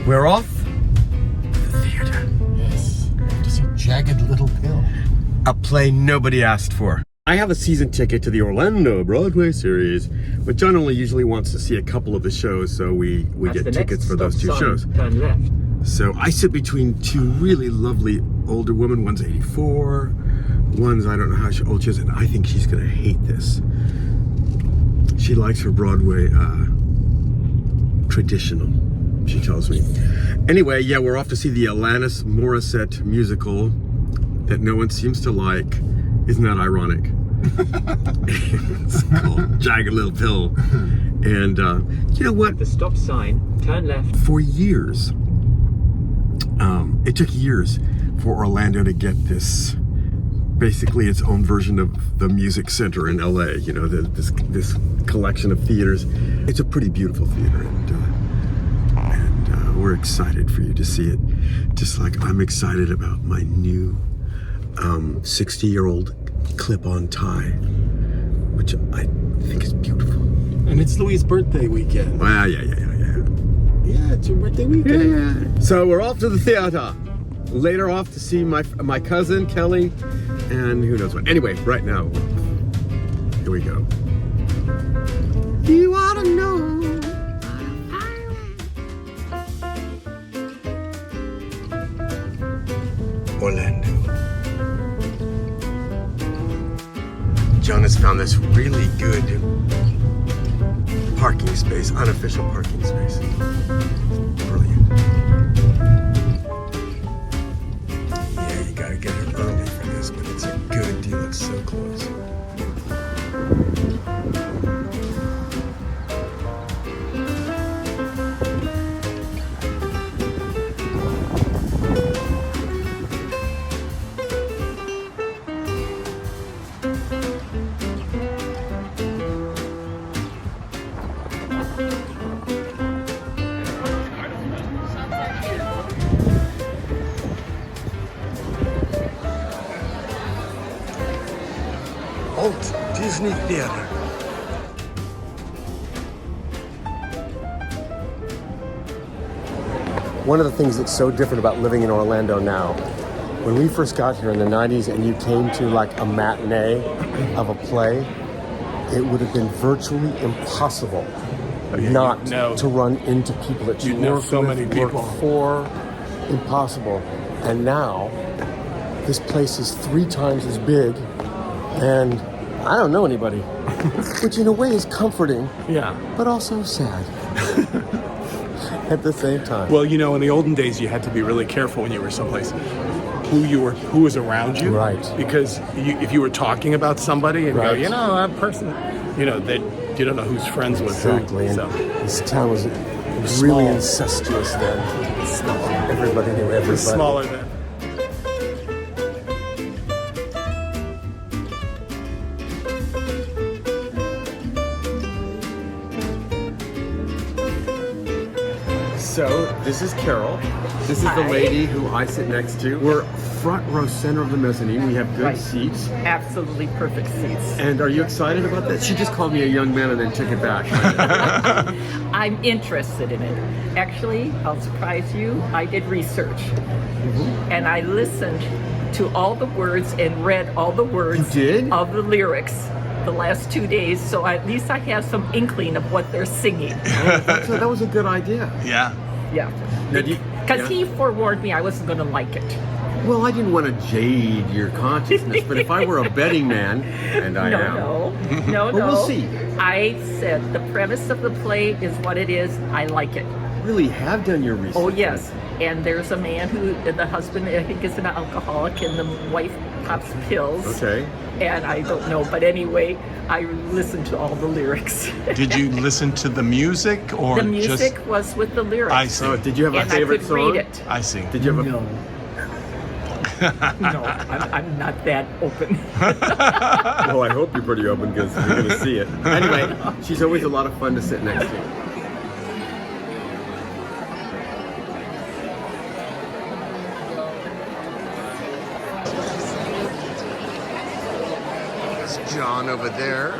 We're off to the theater. Yes, to see Jagged Little Pill. A play nobody asked for. I have a season ticket to the Orlando Broadway Series, but John only usually wants to see a couple of the shows, so we get tickets for those two shows. Turn left. So I sit between two really lovely older women. One's 84, one's I don't know how old she is, and I think she's gonna hate this. She likes her Broadway traditional, she tells me. Anyway, yeah, we're off to see the Alanis Morissette musical that no one seems to like. Isn't that ironic? It's called Jagged Little Pill. And you know what? The stop sign, turn left. For years, it took years for Orlando to get this, basically its own version of the Music Center in LA, you know, this collection of theaters. It's a pretty beautiful theater, and we're excited for you to see it, just like I'm excited about my new 60-year-old clip-on tie, which I think is beautiful. And it's Louie's birthday weekend. Well, yeah. Yeah, it's your birthday weekend. Yeah. So we're off to the theater. Later off to see my cousin, Kelly, and who knows what. Anyway, right now, here we go. You ought to know. Orlando. John has found this really good parking space, unofficial parking space. Brilliant. Yeah, you gotta get here early for this, but it's a good deal. It's so close. Walt Disney Theater. One of the things that's so different about living in Orlando now, when we first got here in the 90s and you came to like a matinee of a play, it would have been virtually impossible not to run into people that you work so with, many people work for. Impossible. And now, this place is 3 times as big, and I don't know anybody, which in a way is comforting, but also sad at the same time. Well, you know, in the olden days, you had to be really careful when you were someplace who was around you, right? Because if you were talking about somebody and go, Right. you know, that person, you know, that you don't know who's friends with Exactly. who. And So this town was really small. incestuous then. Everybody knew everybody. it's smaller than. So, this is Carol. This is the lady who I sit next to. We're front row center of the mezzanine. We have good seats. Absolutely perfect seats. And are you excited about that? She just called me a young man and then took it back. I'm interested in it. Actually, I'll surprise you, I did research. And I listened to all the words and read all the words You did? of the lyrics the last 2 days, so at least I have some inkling of what they're singing. That was a good idea. Yeah. Yeah. Now, do you- Because he forewarned me I wasn't going to like it. Well, I didn't want to jade your consciousness, but if I were a betting man, and I am. No. But we'll see. I said the premise of the play is what it is. I like it. Really have done your research. Oh, yes. And there's a man who, the husband, I think, is an alcoholic, and the wife pops pills. Okay. And I don't know, but anyway, I listened to all the lyrics. Did you listen to the music or The music just? was with the lyrics. I see. Oh, did you have a And favorite I could song? read it. I see. Did you have a... No. No, I'm not that open. Well, I hope you're pretty open because you're going to see it. Anyway, she's always a lot of fun to sit next to. It's John over there.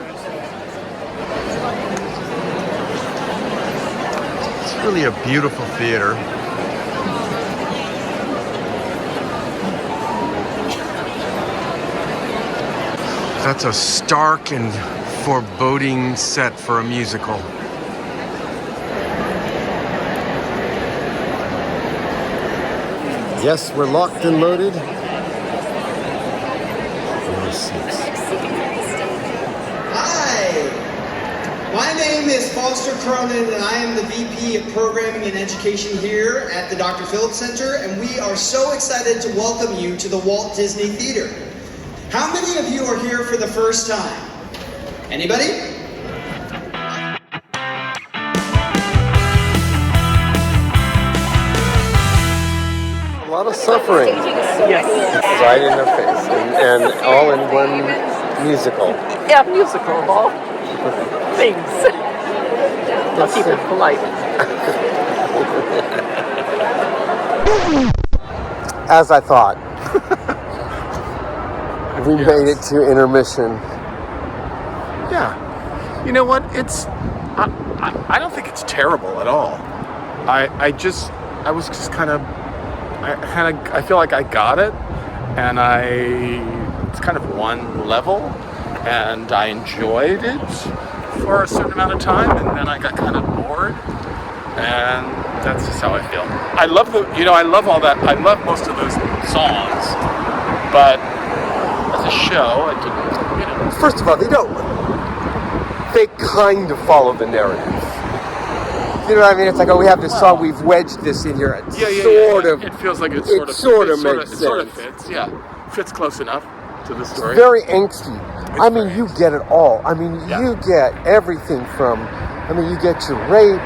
It's really a beautiful theater. That's a stark and foreboding set for a musical. Yes, we're locked and loaded. Hi, my name is Foster Cronin and I am the VP of Programming and Education here at the Dr. Phillips Center, and we are so excited to welcome you to the Walt Disney Theater. How many of you are here for the first time? Anybody? A lot of suffering right in their face, and all in one musical. Yeah, musical of all things. I'll keep it polite. As I thought. We made it to intermission. Yeah. You know what? I don't think it's terrible at all. I was just kind of, I feel like I got it, and it's kind of one level, and I enjoyed it for a certain amount of time, and then I got kind of bored, and that's just how I feel. I love all that. I love most of those songs, but as a show, I didn't, First of all, they kind of follow the narrative. You know what I mean? It's like, oh, we have this song, we've wedged this in here. Sort of. It feels like it makes sense. It sort of fits, yeah. Fits close enough to the story. It's very angsty. You get it all. You get everything from, you get your rape,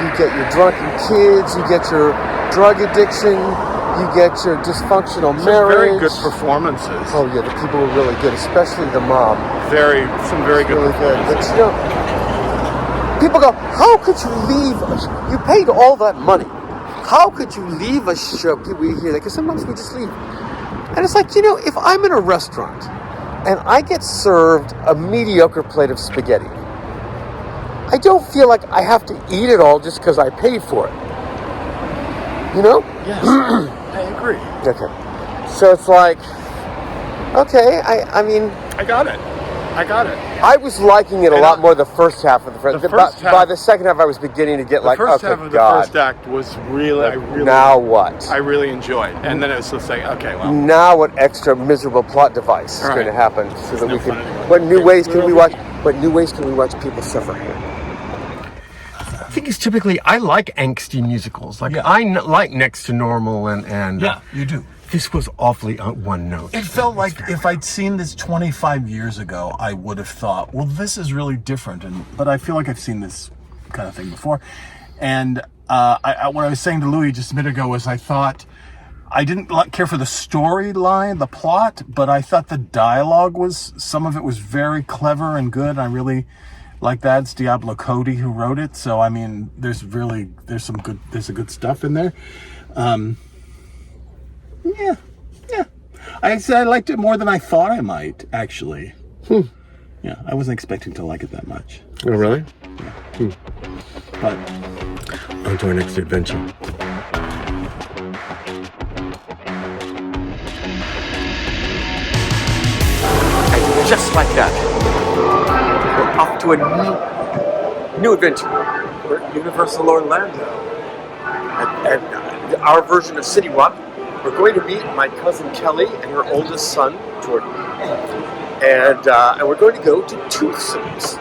you get your drunken kids, you get your drug addiction, you get your dysfunctional marriage. Very good performances. Oh yeah, the people were really good, especially the mom. Some very good Really good. performances. But people go, how could you leave you paid all that money. How could you leave a show? We hear that, because sometimes we just leave. And it's like, if I'm in a restaurant and I get served a mediocre plate of spaghetti, I don't feel like I have to eat it all just because I paid for it. Yes, I agree. Okay. So it's like, okay, I got it. I was liking it a lot more the first half of the first. By the second half, I was beginning to get like, the first okay, half of the God. first act was really, now what? I really enjoyed, and then it was just like, okay, well, now what extra miserable plot device is going to happen so that we can? What new ways can we watch? People suffer here? I think it's typically, I like angsty musicals. Like I like Next to Normal and yeah, you do. This was awfully one note. It felt like if I'd seen this 25 years ago, I would have thought, well, this is really different. But I feel like I've seen this kind of thing before. And what I was saying to Louie just a minute ago was I thought I didn't care for the storyline, the plot, but I thought the dialogue some of it was very clever and good. I really like that. It's Diablo Cody who wrote it. So, there's a good stuff in there. Yeah. I liked it more than I thought I might, actually. Yeah, I wasn't expecting to like it that much. Oh, really? Yeah. But on to our next adventure. And just like that, we're off to a new adventure. We're at Universal Orlando. And our version of CityWalk. We're going to meet my cousin Kellie and her oldest son, Jordan. And we're going to go to Toothsomes,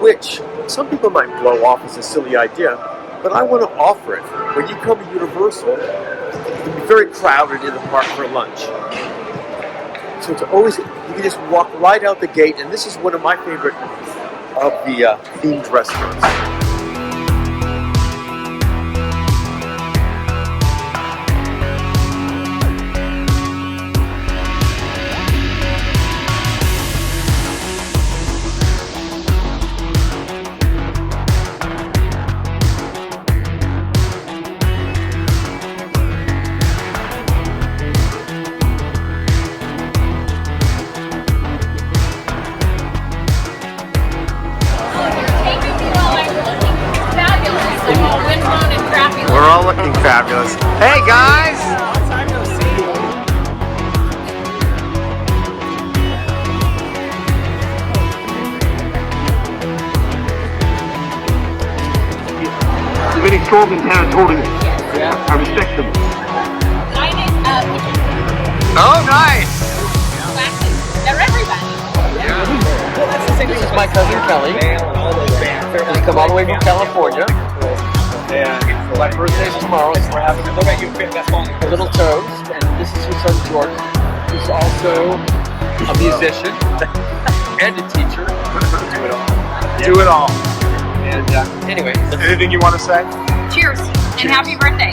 which some people might blow off as a silly idea, but I want to offer it. When you come to Universal, it can be very crowded in the park for lunch. So it's always, you can just walk right out the gate, and this is one of my favorite of the themed restaurants. spoken territorial. Yeah. I respect them. Mine is Oh, nice. classes. They're everybody. This is my cousin Kelly. She's come all the way from California. And my birthday's tomorrow, so we're having a little toast. And this is her son Jordan, who's also a musician and a teacher. Do it all. Do it all. And anyway, Anything you want to say? Cheers and happy birthday.